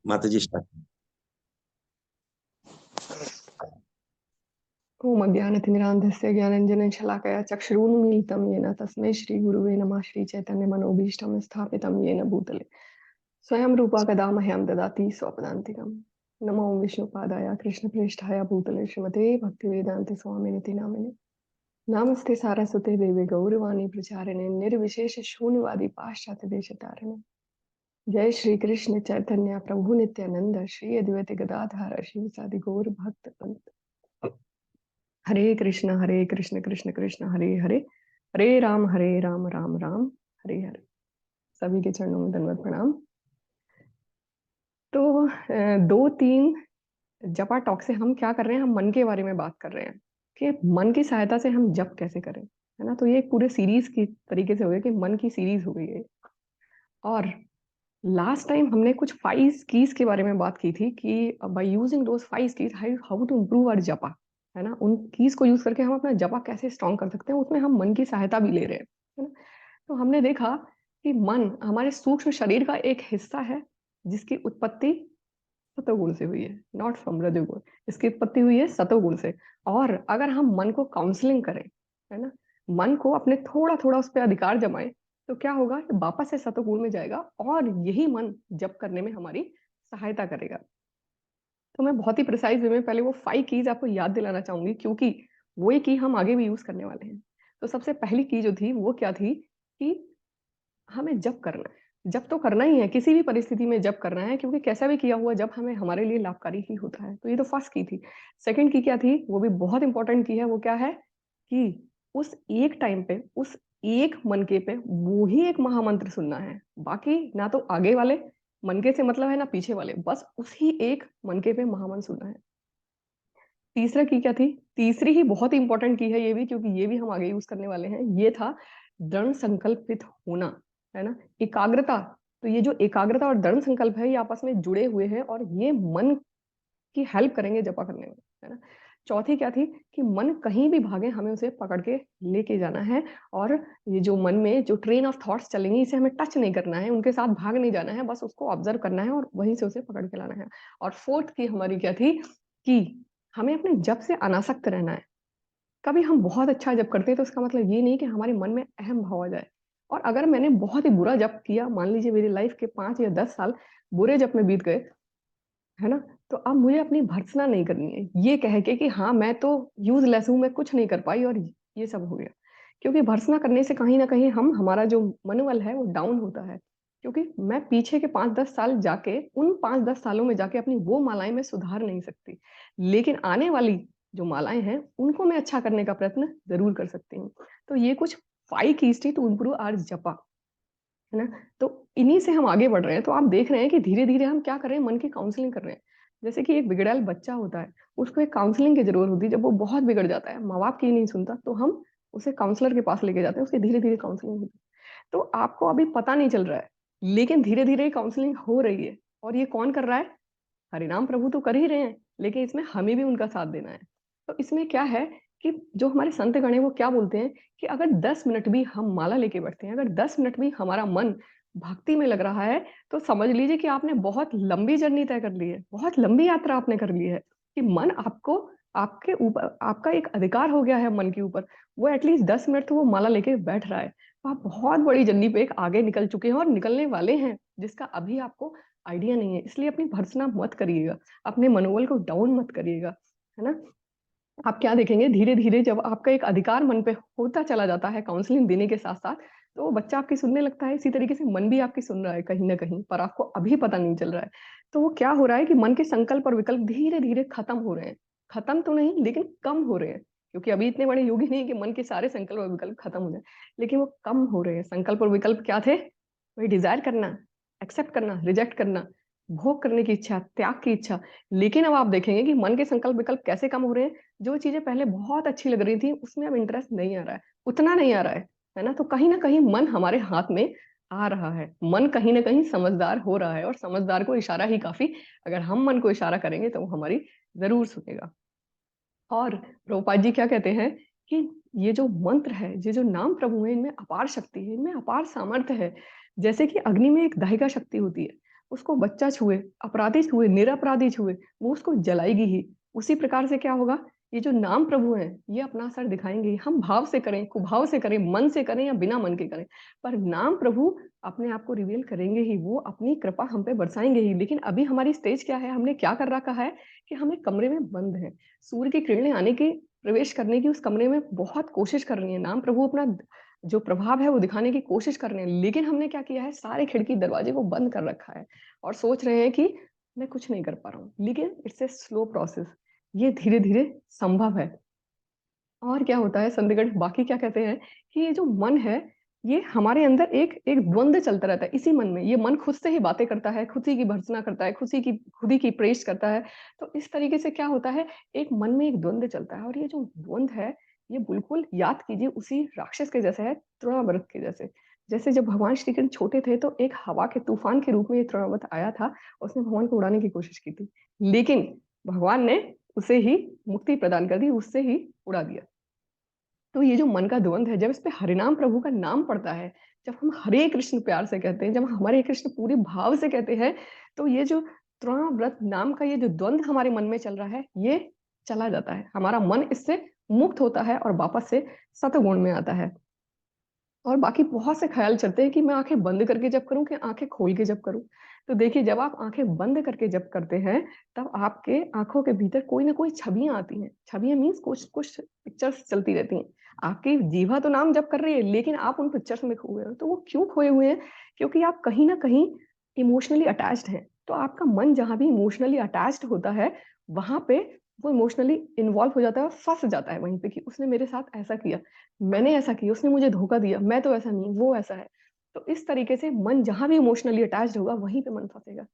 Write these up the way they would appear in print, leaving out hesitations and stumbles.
माता जी स्टार्ट। ओम अज्ञानतिमिरान्धस्य ज्ञानञ्जनं शलाकया चक्षुरुन्मीलितं येन तस्मै श्रीगुरुवे नमः। श्रीचैतन्यमनोभीष्टं स्थापितं येन भूतले स्वयं रूपा कदा मह्यं ददाति स्वपदान्तिकं। नमो विष्णुपादाय कृष्णप्रेष्ठाय भूतले श्रीमते भक्तिवेदान्त स्वामिनिति नामिने। नमस्ते सारस्वते देवे गौरवाणी प्रचारिणे निर्विशेष शून्यवादी पाश्चात्य देशतारिणे। जय श्री कृष्ण चैतन्य प्रभु नित्यानंद श्री अद्वैत गदाधर शिव सादि गौर भक्त हरे कृष्ण कृष्ण कृष्ण हरे हरे, हरे राम राम राम हरे हरे। सभी के चरणों में दंडवत प्रणाम। तो 2-3 जपा टॉक से हम क्या कर रहे हैं, हम मन के बारे में बात कर रहे हैं कि मन की सहायता से हम जप कैसे करें, है ना। तो ये एक पूरे सीरीज की तरीके से हो गया कि मन की सीरीज हो गई है। और लास्ट टाइम हमने कुछ 5 कीज के बारे में बात की थी कि by using those 5 keys how to improve our जपा, है ना। उन कीज को यूज करके हम अपना जपा कैसे स्ट्रॉन्ग कर सकते हैं, उसमें हम मन की सहायता भी ले रहे हैं, है ना। तो हमने देखा कि मन हमारे सूक्ष्म शरीर का एक हिस्सा है जिसकी उत्पत्ति सतोगुण से हुई है, नॉट फ्रॉम रजोगुण। इसकी उत्पत्ति हुई है सतोगुण से। और अगर हम मन को काउंसलिंग करें, है ना, मन को अपने थोड़ा थोड़ा उस पर अधिकार जमाए, तो क्या होगा कि वापस से सतोगुण में जाएगा और यही मन जप करने में हमारी सहायता करेगा। तो मैं बहुत ही प्रिसाइज वे में पहले वो 5 कीज आपको याद दिलाना चाहूंगी, क्योंकि वो ही की हम आगे भी यूज करने वाले हैं। तो सबसे पहली की जो थी वो क्या थी कि हमें जप करना है। जप तो करना ही है, किसी भी परिस्थिति में जप करना है, क्योंकि कैसा भी किया हुआ जप हमें हमारे लिए लाभकारी ही होता है। तो ये तो फर्स्ट की थी। सेकंड की क्या थी, वो भी बहुत इंपॉर्टेंट की है। वो क्या है कि उस एक टाइम पे, उस एक मनके पे वो ही एक महामंत्र सुनना है। बाकी ना तो आगे वाले मनके से मतलब है ना पीछे वाले, बस उसी एक मनके पे महामंत्र सुनना है। तीसरा की क्या थी, तीसरी ही बहुत इंपॉर्टेंट की है ये भी, क्योंकि ये भी हम आगे यूज करने वाले हैं। ये था दृढ़ संकल्पित होना, है ना, एकाग्रता। तो ये जो एकाग्रता और दृढ़ संकल्प है, ये आपस में जुड़े हुए हैं और ये मन की हेल्प करेंगे जपा करने में, है ना। चौथी क्या थी कि मन कहीं भी भागे हमें उसे पकड़ के लेके जाना है। और ये जो मन में जो ट्रेन ऑफ थॉट्स चलेंगी, इसे हमें टच नहीं करना है, उनके साथ भाग नहीं जाना है, बस उसको ऑब्जर्व करना है और वहीं से उसे पकड़ के लाना है। और फोर्थ की हमारी क्या थी कि हमें अपने जप से अनासक्त रहना है। कभी हम बहुत अच्छा जप करते हैं तो इसका मतलब ये नहीं कि हमारे मन में अहम भाव आ जाए। और अगर मैंने बहुत ही बुरा जप किया, मान लीजिए मेरी लाइफ के 5 या 10 साल बुरे जप में बीत गए, है ना, तो अब मुझे अपनी भर्त्सना नहीं करनी है ये कह के कि हाँ मैं तो यूजलेस हूं, मैं कुछ नहीं कर पाई और ये सब हो गया। क्योंकि भर्त्सना करने से कहीं ना कहीं हम हमारा जो मनोबल है वो डाउन होता है। क्योंकि मैं पीछे के 5-10 साल जाके, उन 5-10 सालों में जाके अपनी वो मालाएं मैं सुधार नहीं सकती, लेकिन आने वाली जो मालाएं हैं उनको मैं अच्छा करने का प्रयत्न जरूर कर सकती हूँ। तो ये कुछ 5 कीज थी टू इम्प्रूव आवर जपा, है ना। तो इन्हीं से हम आगे बढ़ रहे हैं। तो आप देख रहे हैं कि धीरे धीरे हम क्या कर रहे हैं, मन की काउंसलिंग कर रहे हैं। जैसे कि एक बिगड़ैल बच्चा होता है, उसको एक काउंसलिंग की जरूरत होती है। जब वो बहुत बिगड़ जाता है, माँ बाप की नहीं सुनता, तो हम उसे काउंसलर के पास लेके जाते हैं, उसकी धीरे धीरे काउंसलिंग होती है। तो आपको अभी पता नहीं चल रहा है, लेकिन धीरे धीरे काउंसलिंग हो रही है। और ये कौन कर रहा है, हरिनाम प्रभु तो कर ही रहे हैं, लेकिन इसमें हमें भी उनका साथ देना है। तो इसमें क्या है कि जो हमारे संत गण हैं वो क्या बोलते हैं कि अगर 10 मिनट भी हम माला लेके बैठते हैं, अगर 10 मिनट भी हमारा मन भक्ति में लग रहा है, तो समझ लीजिए कि आपने बहुत लंबी जर्नी तय कर ली है, बहुत लंबी यात्रा आपने कर ली है। कि मन आपको, आपके ऊपर, आपका एक अधिकार हो गया है मन के ऊपर। वो एटलीस्ट 10 मिनट तो वो माला लेके बैठ रहा है। तो आप बहुत बड़ी जर्नी पे एक आगे निकल चुके हैं और निकलने वाले हैं, जिसका अभी आपको आइडिया नहीं है। इसलिए अपनी भर्त्सना मत करिएगा, अपने मनोबल को डाउन मत करिएगा, है ना। आप क्या देखेंगे, धीरे धीरे जब आपका एक अधिकार मन पे होता चला जाता है काउंसलिंग देने के साथ साथ, तो वो बच्चा आपकी सुनने लगता है। इसी तरीके से मन भी आपकी सुन रहा है कहीं ना कहीं, पर आपको अभी पता नहीं चल रहा है। तो वो क्या हो रहा है कि मन के संकल्प और विकल्प धीरे धीरे खत्म हो रहे हैं। खत्म तो नहीं, लेकिन कम हो रहे हैं। क्योंकि अभी इतने बड़े युग ही नहीं कि मन के सारे संकल्प और विकल्प खत्म हो जाए, लेकिन वो कम हो रहे हैं। संकल्प और विकल्प क्या थे, वही डिजायर करना, एक्सेप्ट करना, रिजेक्ट करना, भोग करने की इच्छा, त्याग की इच्छा। लेकिन अब आप देखेंगे कि मन के संकल्प विकल्प कैसे कम हो रहे हैं। जो चीजें पहले बहुत अच्छी लग रही थी उसमें अब इंटरेस्ट नहीं आ रहा है, उतना नहीं आ रहा है ना। तो कहीं ना कहीं मन हमारे हाथ में आ रहा है, मन कहीं ना कहीं समझदार हो रहा है। और समझदार को इशारा ही काफी, अगर हम मन को इशारा करेंगे तो वो हमारी जरूर सुनेगा। और प्रभुपाद जी क्या कहते हैं कि ये जो मंत्र है, ये जो नाम प्रभु है, इनमें अपार शक्ति है, इनमें अपार सामर्थ्य है। जैसे कि अग्नि में एक दाहिका शक्ति होती है, उसको बच्चा छुए, अपराधी छुए, निरपराधी छुए, वो उसको जलाएगी ही। उसी प्रकार से क्या होगा, ये जो नाम प्रभु हैं, ये अपना असर दिखाएंगे ही। हम भाव से करें, कुभाव से करें, मन से करें या बिना मन के करें, पर नाम प्रभु अपने आप को रिवील करेंगे ही, वो अपनी कृपा हम पे बरसाएंगे ही। लेकिन अभी हमारी स्टेज क्या है, हमने क्या कर रखा है कि हम एक कमरे में बंद हैं। सूर्य की किरणें आने की, प्रवेश करने की उस कमरे में बहुत कोशिश कर रही है, नाम प्रभु अपना जो प्रभाव है वो दिखाने की कोशिश कर रहे हैं। लेकिन हमने क्या किया है, सारे खिड़की दरवाजे को बंद कर रखा है और सोच रहे हैं कि मैं कुछ नहीं कर पा रहा हूँ। लेकिन इट्स ए स्लो प्रोसेस, ये धीरे धीरे संभव है। और क्या होता है संदिग्ध, बाकी क्या कहते हैं कि ये जो मन है, ये हमारे अंदर एक एक द्वंद्व चलता रहता है। इसी मन में ये मन खुद से ही बातें करता है, खुद ही की भर्त्सना करता है, खुद ही की प्रेस करता है। तो इस तरीके से क्या होता है, एक मन में एक द्वंद्व चलता है। और ये जो द्वंद्व है, ये बिल्कुल याद कीजिए उसी राक्षस के जैसे है, तृणाव्रत के जैसे। जैसे जब भगवान श्री कृष्ण छोटे थे तो एक हवा के तूफान के रूप में ये तृणाव्रत आया था, उसने भगवान को उड़ाने की कोशिश की थी, लेकिन भगवान ने उसे ही मुक्ति प्रदान कर दी, उससे ही उड़ा दिया। तो ये जो मन का द्वंद है, जब इस पे हरिनाम प्रभु का नाम पड़ता है, जब हम हरे कृष्ण प्यार से कहते हैं, जब हम हरे कृष्ण पूरे भाव से कहते हैं, तो ये जो तृणाव्रत नाम का ये जो द्वंद हमारे मन में चल रहा है, ये चला जाता है। हमारा मन इससे मुक्त होता है और वापस से सतगुण में आता है। और बाकी बहुत से ख्याल चलते हैं कि मैं आंखें बंद करके जब करूं कि आंखें खोल के जब करूं। तो देखिए, जब आप आंखें बंद करके जब करते हैं, तब आपके आंखों के भीतर कोई ना कोई छवियां आती हैं। छवियां मीन्स कुछ कुछ पिक्चर्स चलती रहती हैं। आपकी जीवा तो नाम जप कर रही है, लेकिन आप उन पिक्चर्स में खो गए हो। तो वो क्यों खोए हुए हैं, क्योंकि आप कहीं ना कहीं इमोशनली अटैच्ड हैं। तो आपका मन जहां भी इमोशनली अटैच्ड होता है, वहां पे वो इमोशनली इन्वॉल्व हो जाता है और फंस जाता है वहीं पे कि उसने मेरे साथ ऐसा किया, मैंने ऐसा किया, उसने मुझे धोखा दिया, मैं तो ऐसा नहीं, वो ऐसा है। तो इस तरीके से मन जहां भी इमोशनली अटैच्ड होगा, वहीं पे मन फंसेगा।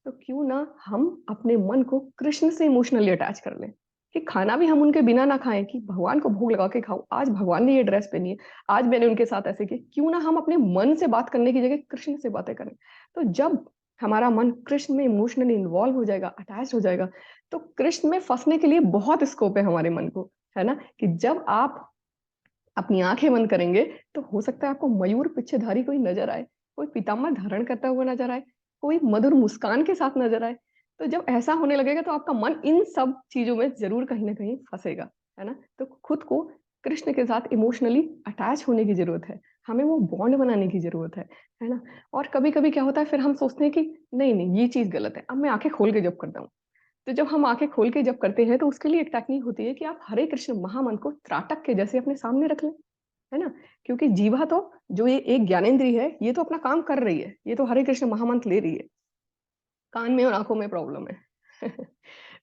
तो क्यों ना हम अपने मन को कृष्ण से इमोशनली अटैच कर लें, कि खाना भी हम उनके बिना ना खाएं, कि भगवान को भोग लगा के खाऊं, आज भगवान ने ये ड्रेस पहनी है, आज मैंने उनके साथ ऐसे किया। क्यों ना हम अपने मन से बात करने की जगह कृष्ण से बातें करें। तो जब हमारा मन कृष्ण में इमोशनली इन्वॉल्व हो जाएगा, अटैच हो जाएगा, तो कृष्ण में फंसने के लिए बहुत स्कोप है हमारे मन को, है ना। कि जब आप अपनी आंखें बंद करेंगे, तो हो सकता है आपको मयूर पिच्छधारी कोई नजर आए, कोई पीताम्बर धारण करता हुआ नजर आए, कोई मधुर मुस्कान के साथ नजर आए। तो जब ऐसा होने लगेगा, तो आपका मन इन सब चीजों में जरूर कहीं ना कहीं फंसेगा, है ना। तो खुद को कृष्ण के साथ इमोशनली अटैच होने की जरूरत है, हमें वो बॉन्ड बनाने की जरूरत है ना। और कभी कभी क्या होता है, फिर हम सोचते हैं कि नहीं नहीं, ये चीज गलत है, अब मैं आंखें खोल के जब करता हूँ। तो जब हम आंखें खोल के जब करते हैं, तो उसके लिए एक टेक्निक होती है कि आप हरे कृष्ण महामंत्र को त्राटक के जैसे अपने सामने रख लें, है ना। क्योंकि जीवा तो, जो ये एक ज्ञानेंद्री है, ये तो अपना काम कर रही है, ये तो हरे कृष्ण महामंत्र ले रही है, कान में और आंखों में प्रॉब्लम है।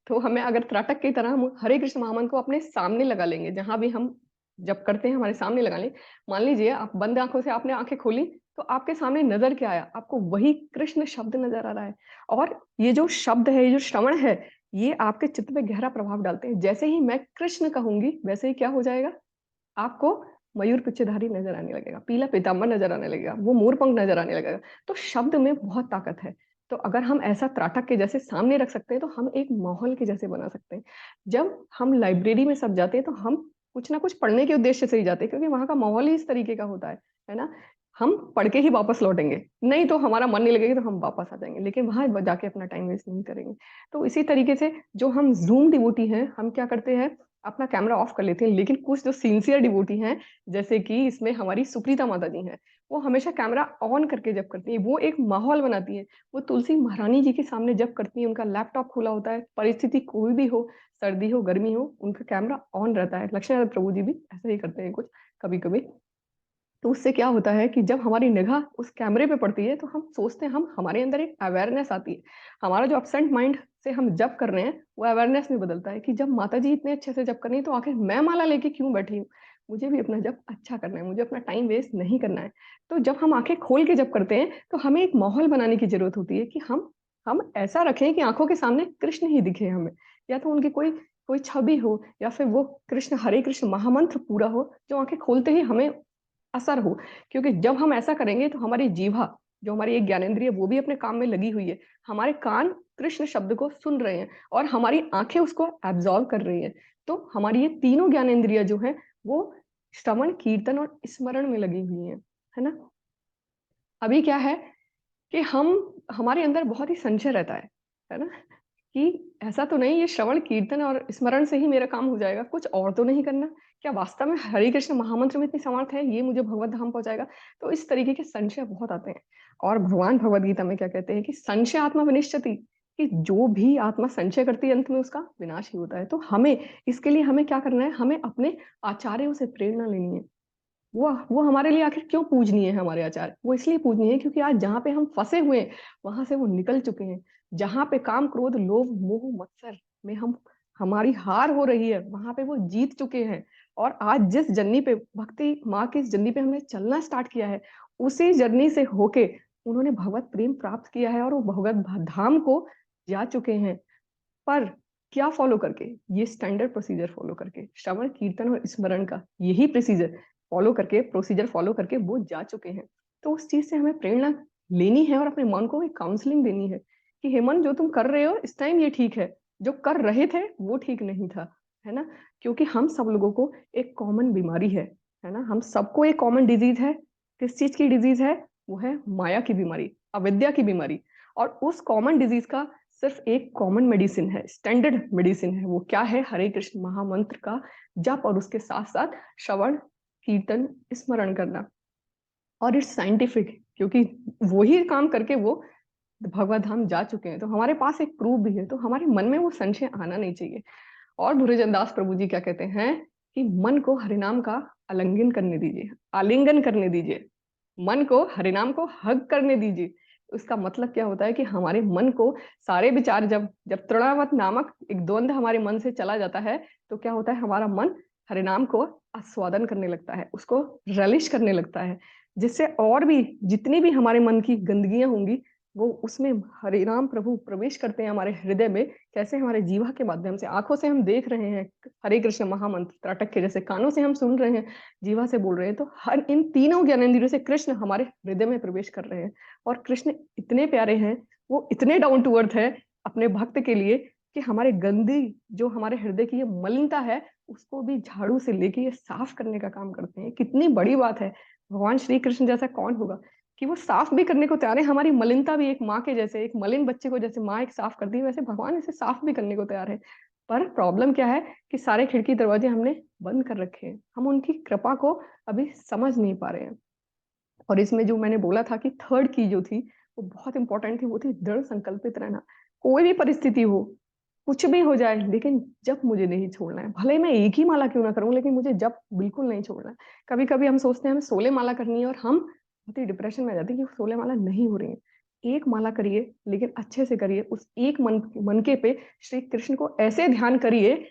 तो हमें अगर त्राटक की तरह हम हरे कृष्ण महामंत्र को अपने सामने लगा लेंगे, जहां भी हम जब करते हैं हमारे सामने लगा लें। मान लीजिए आप बंद आंखों से आपने आंखें खोली, तो आपके सामने नजर क्या आया, आपको वही कृष्ण शब्द नजर आ रहा है। और ये जो शब्द है, ये जो श्रवण है, ये आपके चित्त पे गहरा प्रभाव डालते हैं। जैसे ही मैं कृष्ण कहूंगी, वैसे ही क्या हो जाएगा, आपको मयूर पिच्छधारी नजर आने लगेगा, पीला पीताम्बर नजर आने लगेगा, वो मोरपंख नजर आने लगेगा। तो शब्द में बहुत ताकत है। तो अगर हम ऐसा त्राटक के जैसे सामने रख सकते हैं, तो हम एक माहौल के जैसे बना सकते हैं। जब हम लाइब्रेरी में सब जाते हैं, तो हम कुछ ना कुछ पढ़ने के उद्देश्य से ही जाते हैं, क्योंकि वहां का माहौल ही इस तरीके का होता है ना। हम पढ़ के ही वापस लौटेंगे, नहीं तो हमारा मन नहीं लगेगा, तो हम वापस आ जाएंगे, लेकिन वहां जाके अपना टाइम वेस्ट नहीं करेंगे। तो इसी तरीके से जो हम जूम डिवोटी हैं, हम क्या करते हैं, अपना कैमरा ऑफ कर लेते हैं। लेकिन कुछ जो सिंसियर डिवोटी हैं, जैसे कि इसमें हमारी सुप्रीता माता जी हैं, वो हमेशा कैमरा ऑन करके जब करती है, वो एक माहौल बनाती है। वो तुलसी महारानी जी के सामने जब करती है, उनका लैपटॉप खुला होता है, परिस्थिति कोई भी हो, सर्दी हो गर्मी हो, उनका कैमरा ऑन रहता है। लक्ष्मीनारायण प्रभु जी भी ऐसा ही करते हैं कुछ कभी कभी। तो उससे क्या होता है कि जब हमारी निगाह उस कैमरे पे पड़ती है, तो हम सोचते हैं, हम हमारे अंदर एक अवेयरनेस आती है। हमारा जो अपसेंट माइंड से हम जब कर रहे हैं, वो अवेयरनेस में बदलता है कि जब माता जी इतने अच्छे से जब कर रही है, तो आखिर मैं माला लेके क्यों बैठी हूँ, मुझे भी अपना जब अच्छा करना है, मुझे अपना टाइम वेस्ट नहीं करना है। तो जब हम आंखें खोल के जब करते हैं, तो हमें एक माहौल बनाने की जरूरत होती है कि हम ऐसा रखें कि आंखों के सामने कृष्ण ही दिखे हमें, या तो उनकी कोई कोई छवि हो, या फिर वो कृष्ण हरे कृष्ण महामंत्र पूरा हो, जो आंखें खोलते ही हमें असर हो। क्योंकि जब हम ऐसा करेंगे, तो हमारी जीभा, जो हमारी एक ज्ञानेंद्रिय, वो भी अपने काम में लगी हुई है, हमारे कान कृष्ण शब्द को सुन रहे हैं, और हमारी आंखें उसको एब्जॉर्व कर रही हैं। तो हमारी ये तीनों ज्ञानेंद्रिय जो है, वो श्रवण कीर्तन और स्मरण में लगी हुई है ना। अभी क्या है कि हम हमारे अंदर बहुत ही संशय रहता है ना? कि ऐसा तो नहीं ये श्रवण, कीर्तन और स्मरण से ही मेरा काम हो जाएगा, कुछ और तो नहीं करना? क्या वास्तव में हरे कृष्ण महामंत्र में इतनी सामर्थ है, ये मुझे भगवत धाम पहुँचाएगा? तो इस तरीके के संशय बहुत आते हैं। और भगवान भगवद गीता में क्या कहते हैं कि संशय आत्मा विनिश्चति, कि जो भी आत्मा संशय करती है अंत में उसका विनाश ही होता है। तो हमें इसके लिए हमें क्या करना है? हमें अपने आचार्यों से प्रेरणा लेनी है। वो हमारे लिए आखिर क्यों पूजनीय है हमारे आचार्य? वो इसलिए पूजनीय है क्योंकि आज जहाँ पे हम फँसे हुए हैं, वहाँ से वो निकल चुके हैं। जहाँ पे काम, क्रोध, लोभ, मोह, मत्सर में हमारी हार हो रही है, वहाँ पे वो जीत चुके हैं। और आज जिस जर्नी पे भक्ति माँ की इस जर्नी पे हमने चलना स्टार्ट किया है, उसी जर्नी से होके उन्होंने भगवत प्रेम प्राप्त किया है और वो भगवत धाम को जा चुके हैं। पर क्या फॉलो करके? ये स्टैंडर्ड प्रोसीजर फॉलो करके, श्रवण, कीर्तन और स्मरण का यही प्रोसीजर फॉलो करके वो जा चुके हैं। तो उस चीज से हमें प्रेरणा लेनी है और अपने मन को एक काउंसलिंग देनी है कि हेमंत, जो तुम कर रहे हो इस टाइम ये ठीक है, जो कर रहे थे वो ठीक नहीं था, है ना? क्योंकि हम सब लोगों को एक कॉमन बीमारी है ना? हम सबको एक कॉमन डिजीज है। किस चीज की डिजीज है? वो है माया की बीमारी, अविद्या की बीमारी। और उस कॉमन डिजीज का सिर्फ एक कॉमन मेडिसिन है, स्टैंडर्ड मेडिसिन है। वो क्या है? हरे कृष्ण महामंत्र का जप और उसके साथ साथ श्रवण, कीर्तन, स्मरण करना। और इट्स साइंटिफिक, क्योंकि वही काम करके वो भगवत धाम जा चुके हैं। तो हमारे पास एक प्रूफ भी है, तो हमारे मन में वो संशय आना नहीं चाहिए। और धुरजन दास प्रभु जी क्या कहते हैं कि मन को हरिनाम का आलिंगन करने दीजिए, आलिंगन करने दीजिए, मन को हरिनाम को हग करने दीजिए। उसका मतलब क्या होता है कि हमारे मन को सारे विचार, जब जब तृणावत नामक एक द्वंद हमारे मन से चला जाता है, तो क्या होता है? हमारा मन हरिनाम को आस्वादन करने लगता है, उसको relish करने लगता है, जिससे और भी जितनी भी हमारे मन की गंदगियां होंगी वो उसमें हरे राम प्रभु प्रवेश करते हैं हमारे हृदय में। कैसे? हमारे जीवा के माध्यम से, आंखों से हम देख रहे हैं हरे कृष्ण महामंत्र त्राटक के जैसे, कानों से हम सुन रहे हैं, जीवा से बोल रहे हैं। तो हर इन तीनों ज्ञानेंद्रियों से कृष्ण हमारे हृदय में प्रवेश कर रहे हैं। और कृष्ण इतने प्यारे हैं, वो इतने डाउन टू अर्थ है अपने भक्त के लिए, कि हमारे गंदी, जो हमारे हृदय की ये मलिनता है, उसको भी झाड़ू से लेके ये साफ करने का काम करते हैं। कितनी बड़ी बात है! भगवान श्री कृष्ण जैसा कौन होगा कि वो साफ भी करने को तैयार है। हमारी मलिनता भी एक माँ के जैसे, एक मलिन बच्चे को जैसे माँ एक साफ करती है, वैसे भगवान इसे साफ भी करने को तैयार है। पर प्रॉब्लम क्या है कि सारे खिड़की दरवाजे हमने बंद कर रखे हैं, हम उनकी कृपा को अभी समझ नहीं पा रहे हैं। और इसमें जो मैंने बोला था कि थर्ड की जो थी वो बहुत इंपॉर्टेंट थी, वो थी दृढ़ संकल्पित रहना। कोई भी परिस्थिति हो, कुछ भी हो जाए, लेकिन जब मुझे नहीं छोड़ना है। भले मैं एक ही माला क्यों ना करूं, लेकिन मुझे जब बिल्कुल नहीं छोड़ना है। कभी कभी हम सोचते हैं हमें 16 माला करनी है और हम बहुत ही डिप्रेशन में आ जाते हैं कि 16 माला नहीं हो रही है। एक माला करिए, लेकिन अच्छे से करिए। उस एक मनके पे श्री कृष्ण को ऐसे ध्यान करिए,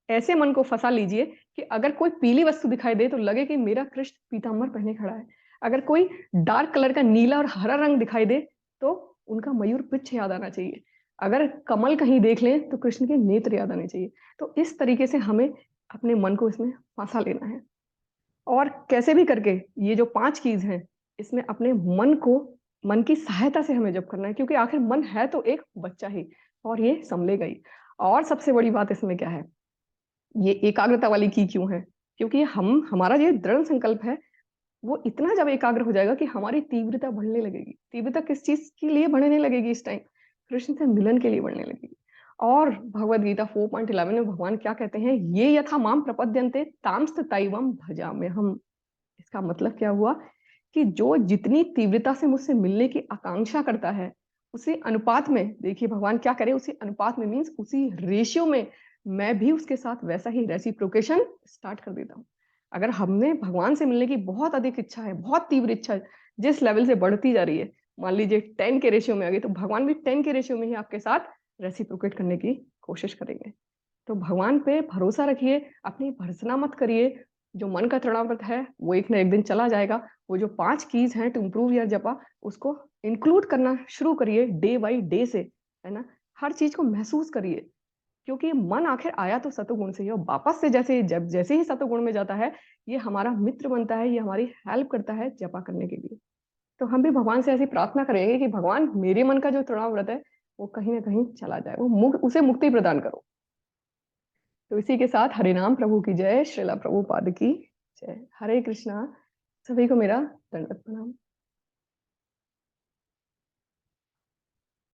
ऐसे मन को फंसा लीजिए कि अगर कोई पीली वस्तु दिखाई दे तो लगे कि मेरा कृष्ण पीतांबर पहने खड़ा है। अगर कोई डार्क कलर का नीला और हरा रंग दिखाई दे तो उनका मयूर पुच्छ याद आना चाहिए। अगर कमल कहीं देख लें तो कृष्ण के नेत्र याद आने चाहिए। तो इस तरीके से हमें अपने मन को इसमें फंसा लेना है। और कैसे भी करके ये जो 5 कीज हैं, इसमें अपने मन को, मन की सहायता से हमें जब करना है, क्योंकि आखिर मन है तो एक बच्चा ही, और ये संभलेगा ही। और सबसे बड़ी बात इसमें क्या है, ये एकाग्रता वाली की क्यों है? क्योंकि हम, हमारा ये दृढ़ संकल्प है, वो इतना जब एकाग्र हो जाएगा कि हमारी तीव्रता बढ़ने लगेगी। तीव्रता किस चीज के लिए बढ़ने लगेगी इस टाइम? कृष्ण से मिलन के लिए बढ़ने लगेगी। और भगवद गीता 4.11 में भगवान क्या कहते हैं? ये यथा माम प्रपद्यन्ते तामस्त तैवम भजाम्य हम। इसका मतलब क्या हुआ कि जो जितनी तीव्रता से मुझसे मिलने की आकांक्षा करता है, उसी अनुपात में, देखिए भगवान क्या करे, उसी अनुपात में मीन्स उसी रेशियो में मैं भी उसके साथ वैसा ही रेसिप्रोकेशन स्टार्ट कर देता हूँ। अगर हमने भगवान से मिलने की बहुत अधिक इच्छा है, बहुत तीव्र इच्छा है, जिस लेवल से बढ़ती जा रही है, मान लीजिए 10 के रेशियो में आ गई, तो भगवान भी 10 के रेशियो में ही आपके साथ रेसिप्रोकेट करने की कोशिश करेंगे। तो भगवान पे भरोसा रखिए, अपनी भर्सना मत करिए। जो मन का तृणावर्त है वो एक ना एक दिन चला जाएगा। वो जो 5 कीज हैं टू इम्प्रूव योर जपा, उसको इंक्लूड करना शुरू करिए डे बाई डे से, है ना? हर चीज को महसूस करिए, क्योंकि मन आखिर आया तो सतोगुण से ही, और वापस से जैसे ही सतोगुण में जाता है, ये हमारा मित्र बनता है, ये हमारी हेल्प करता है जपा करने के लिए। तो हम भी भगवान से ऐसी प्रार्थना करेंगे कि भगवान, मेरे मन का जो तृणाव्रत है वो कहीं ना कहीं चला जाए, वो उसे मुक्ति प्रदान करो। तो इसी के साथ हरिनाम प्रभु की जय, श्रीला प्रभुपाद की जय। हरे कृष्णा। सभी को मेरा दंडवत प्रणाम।